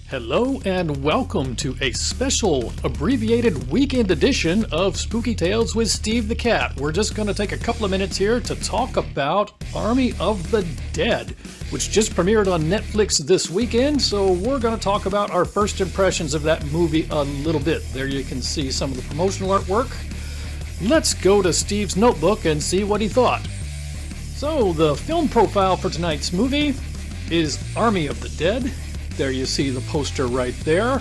Hello and welcome to a special abbreviated weekend edition of Spooky Tales with Steve the Cat. We're just going to take a couple of minutes here to talk about Army of the Dead, which just premiered on Netflix this weekend, so we're going to talk about our first impressions of that movie a little bit. There you can see some of the promotional artwork. Let's go to Steve's notebook and see what he thought. So, the film profile for tonight's movie is Army of the Dead. There you see the poster right there.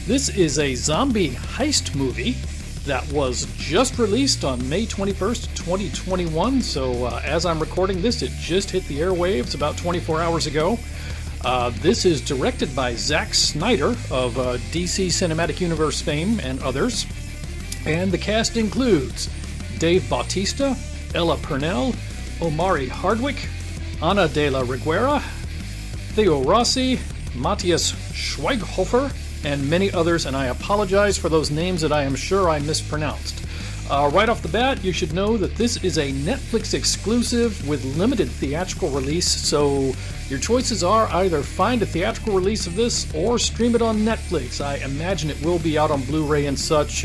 This is a zombie heist movie that was just released on May 21st, 2021. So as I'm recording this, it just hit the airwaves about 24 hours ago. This is directed by Zack Snyder of DC Cinematic Universe fame and others. And the cast includes Dave Bautista, Ella Purnell, Omari Hardwick, Ana de la Reguera, Theo Rossi, Matthias Schweighofer, and many others, and I apologize for those names that I am sure I mispronounced. Right off the bat, you should know that this is a Netflix exclusive with limited theatrical release, so your choices are either find a theatrical release of this or stream it on Netflix. I imagine it will be out on Blu-ray and such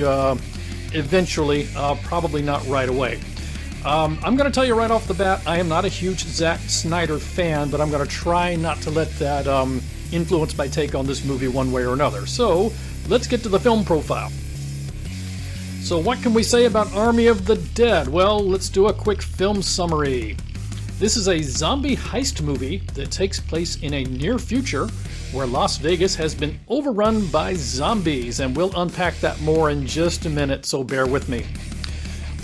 eventually, probably not right away. I'm going to tell you right off the bat, I am not a huge Zack Snyder fan, but I'm going to try not to let that influence my take on this movie one way or another. So, let's get to the film profile. So what can we say about Army of the Dead? Well, let's do a quick film summary. This is a zombie heist movie that takes place in a near future where Las Vegas has been overrun by zombies, and we'll unpack that more in just a minute, so bear with me.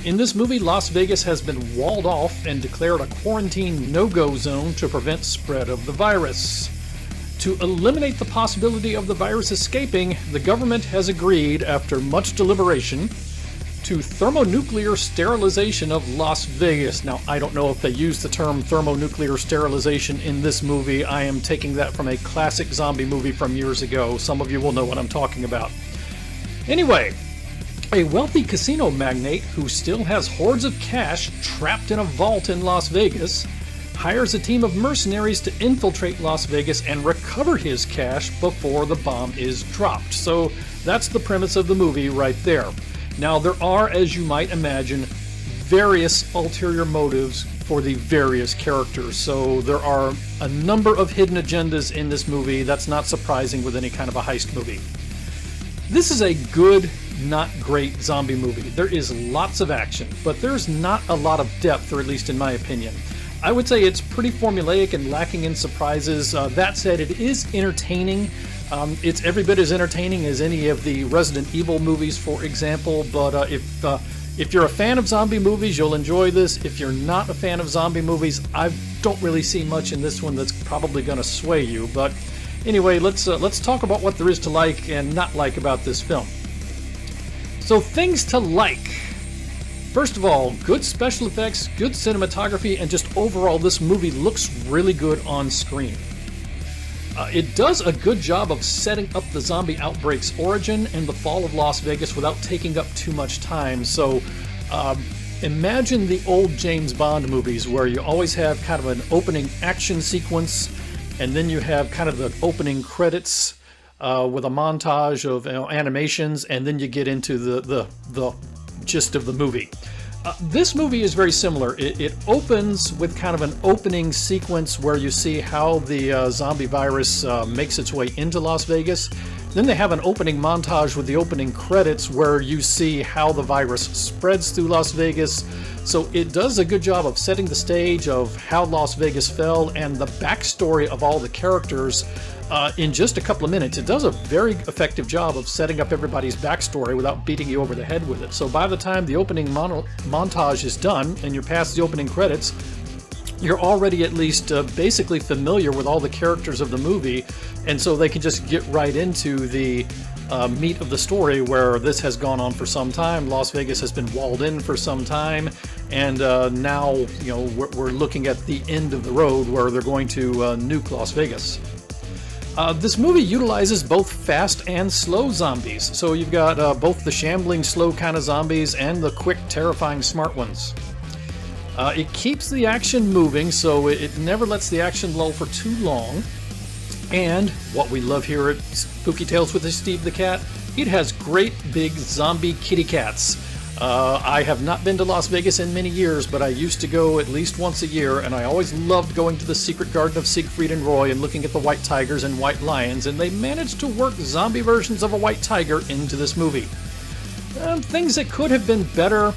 In this movie, Las Vegas has been walled off and declared a quarantine no-go zone to prevent spread of the virus. To eliminate the possibility of the virus escaping, the government has agreed, after much deliberation, to thermonuclear sterilization of Las Vegas. Now, I don't know if they use the term thermonuclear sterilization in this movie. I am taking that from a classic zombie movie from years ago. Some of you will know what I'm talking about. Anyway, a wealthy casino magnate who still has hordes of cash trapped in a vault in Las Vegas hires a team of mercenaries to infiltrate Las Vegas and recover his cash before the bomb is dropped. So that's the premise of the movie right there. Now, there are, as you might imagine, various ulterior motives for the various characters. So there are a number of hidden agendas in this movie. That's not surprising with any kind of a heist movie. This is a good, not great zombie movie. There is lots of action, but there's not a lot of depth, or at least in my opinion. I would say it's pretty formulaic and lacking in surprises. That said, it is entertaining. It's every bit as entertaining as any of the Resident Evil movies, for example. But if you're a fan of zombie movies, you'll enjoy this. If you're not a fan of zombie movies, I don't really see much in this one that's probably going to sway you. But anyway, let's talk about what there is to like and not like about this film. So, things to like. First of all, good special effects, good cinematography, and just overall, this movie looks really good on screen. It does a good job of setting up the zombie outbreak's origin and the fall of Las Vegas without taking up too much time. So, imagine the old James Bond movies where you always have kind of an opening action sequence, and then you have kind of the opening credits with a montage of animations, and then you get into the gist of the movie. This movie is very similar. It opens with kind of an opening sequence where you see how the zombie virus makes its way into Las Vegas. Then they have an opening montage with the opening credits where you see how the virus spreads through Las Vegas. So it does a good job of setting the stage of how Las Vegas fell and the backstory of all the characters in just a couple of minutes. It does a very effective job of setting up everybody's backstory without beating you over the head with it. So by the time the opening montage is done and you're past the opening credits, you're already at least basically familiar with all the characters of the movie, and so they can just get right into the meat of the story, where this has gone on for some time. Las Vegas has been walled in for some time, and now we're looking at the end of the road where they're going to nuke Las Vegas. This movie utilizes both fast and slow zombies, so you've got both the shambling, slow kind of zombies and the quick, terrifying, smart ones. It keeps the action moving, so it never lets the action lull for too long. And what we love here at Spooky Tales with Steve the Cat, it has great big zombie kitty cats. I have not been to Las Vegas in many years, but I used to go at least once a year, and I always loved going to the secret garden of Siegfried and Roy and looking at the white tigers and white lions, and they managed to work zombie versions of a white tiger into this movie. Things that could have been better.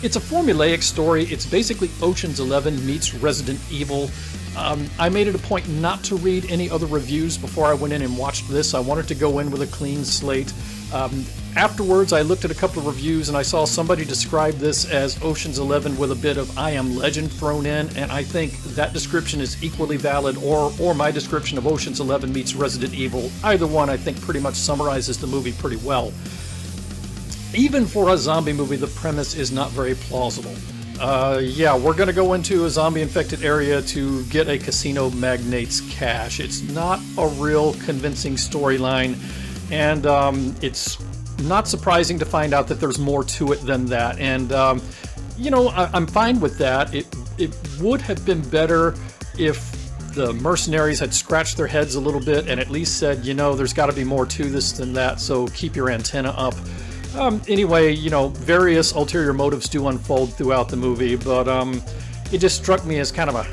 It's a formulaic story. It's basically Ocean's 11 meets Resident Evil. I made it a point not to read any other reviews before I went in and watched this. I wanted to go in with a clean slate. Afterwards, I looked at a couple of reviews and I saw somebody describe this as Ocean's 11 with a bit of I Am Legend thrown in, and I think that description is equally valid, or my description of Ocean's 11 meets Resident Evil. Either one, I think, pretty much summarizes the movie pretty well. Even for a zombie movie, the premise is not very plausible. Yeah, we're going to go into a zombie-infected area to get a casino magnate's cash. It's not a real convincing storyline, and it's not surprising to find out that there's more to it than that. And, I'm fine with that. It would have been better if the mercenaries had scratched their heads a little bit and at least said, there's got to be more to this than that, so keep your antenna up. Anyway, various ulterior motives do unfold throughout the movie, but it just struck me as kind of a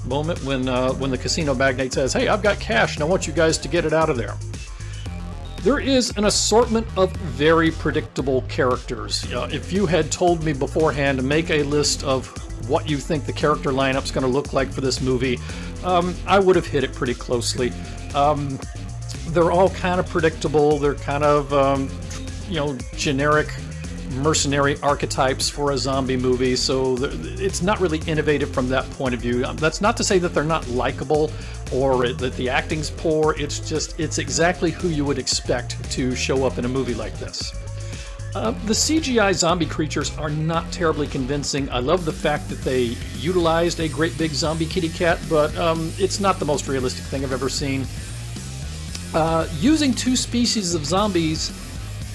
moment when the casino magnate says, "Hey, I've got cash and I want you guys to get it out of there." There is an assortment of very predictable characters. If you had told me beforehand to make a list of what you think the character lineup's going to look like for this movie, I would have hit it pretty closely. They're all kind of predictable. They're kind of generic mercenary archetypes for a zombie movie, so it's not really innovative from that point of view. That's not to say that they're not likable or that the acting's poor. It's exactly who you would expect to show up in a movie like this. The CGI zombie creatures are not terribly convincing. I love the fact that they utilized a great big zombie kitty cat, but it's not the most realistic thing I've ever seen. Using two species of zombies,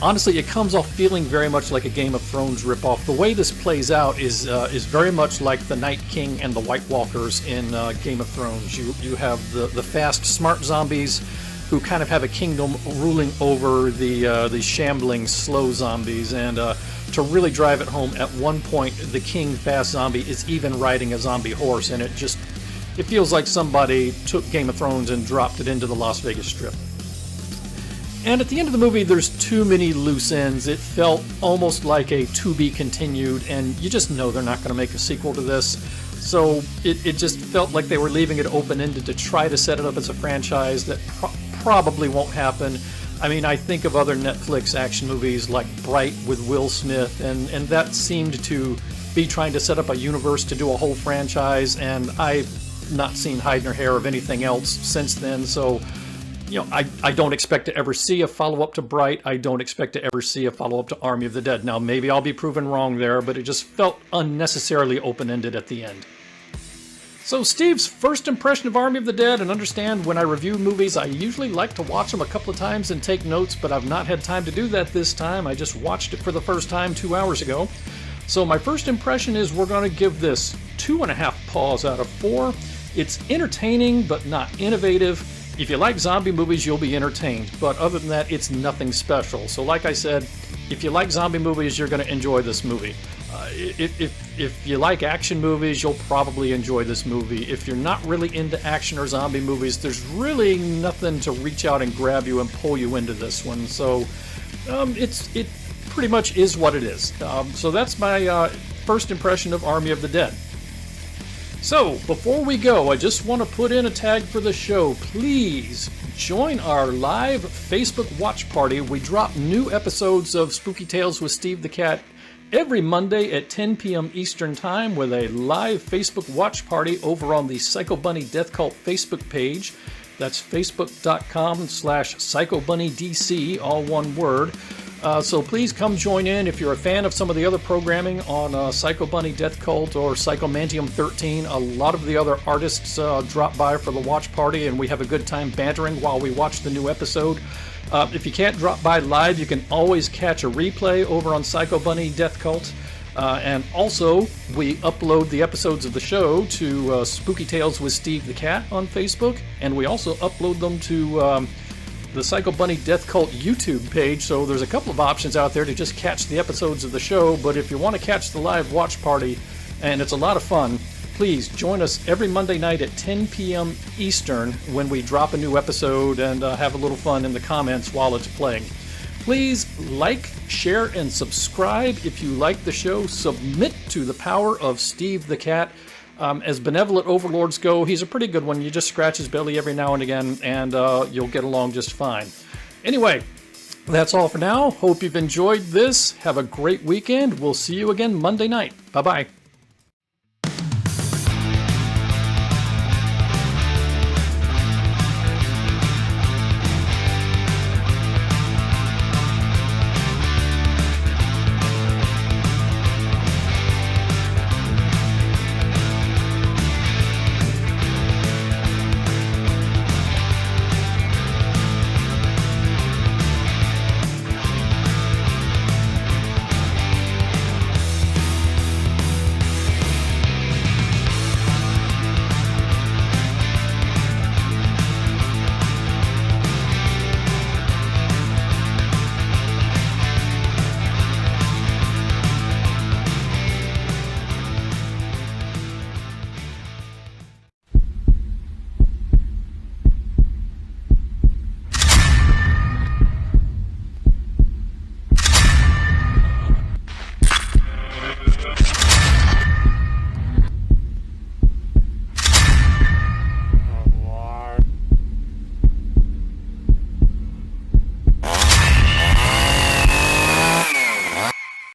honestly, it comes off feeling very much like a Game of Thrones ripoff. The way this plays out is very much like the Night King and the White Walkers in Game of Thrones. You have the fast, smart zombies who kind of have a kingdom ruling over the shambling, slow zombies. And to really drive it home, at one point, the king fast zombie is even riding a zombie horse, and it feels like somebody took Game of Thrones and dropped it into the Las Vegas Strip. And at the end of the movie, there's too many loose ends. It felt almost like a to be continued, and you just know they're not going to make a sequel to this. So it just felt like they were leaving it open-ended to try to set it up as a franchise that probably won't happen. I mean, I think of other Netflix action movies like Bright with Will Smith, and that seemed to be trying to set up a universe to do a whole franchise, and I've not seen hide nor hair of anything else since then, so I don't expect to ever see a follow-up to Bright. I don't expect to ever see a follow-up to Army of the Dead. Now, maybe I'll be proven wrong there, but it just felt unnecessarily open-ended at the end. So, Steve's first impression of Army of the Dead, and understand when I review movies, I usually like to watch them a couple of times and take notes, but I've not had time to do that this time. I just watched it for the first time 2 hours ago. So my first impression is we're going to give this 2.5 paws out of 4. It's entertaining, but not innovative. If you like zombie movies, you'll be entertained, but other than that, it's nothing special. So like I said, if you like zombie movies, you're going to enjoy this movie. If you like action movies, you'll probably enjoy this movie. If you're not really into action or zombie movies, there's really nothing to reach out and grab you and pull you into this one. So it pretty much is what it is. So that's my first impression of Army of the Dead. So, before we go, I just want to put in a tag for the show. Please join our live Facebook watch party. We drop new episodes of Spooky Tales with Steve the Cat every Monday at 10 p.m. Eastern Time with a live Facebook watch party over on the Psycho Bunny Death Cult Facebook page. That's facebook.com/PsychoBunnyDC, all one word. So please come join in if you're a fan of some of the other programming on Psycho Bunny Death Cult or Psychomantium 13. A lot of the other artists drop by for the watch party, and we have a good time bantering while we watch the new episode. If you can't drop by live, you can always catch a replay over on Psycho Bunny Death Cult. And also, we upload the episodes of the show to Spooky Tales with Steve the Cat on Facebook, and we also upload them to the Psycho Bunny Death Cult YouTube page, so there's a couple of options out there to just catch the episodes of the show, but if you want to catch the live watch party, and it's a lot of fun, please join us every Monday night at 10 p.m. Eastern when we drop a new episode and have a little fun in the comments while it's playing. Please like, share, and subscribe if you like the show. Submit to the power of Steve the Cat. As benevolent overlords go, he's a pretty good one. You just scratch his belly every now and again, and you'll get along just fine. Anyway, that's all for now. Hope you've enjoyed this. Have a great weekend. We'll see you again Monday night. Bye-bye.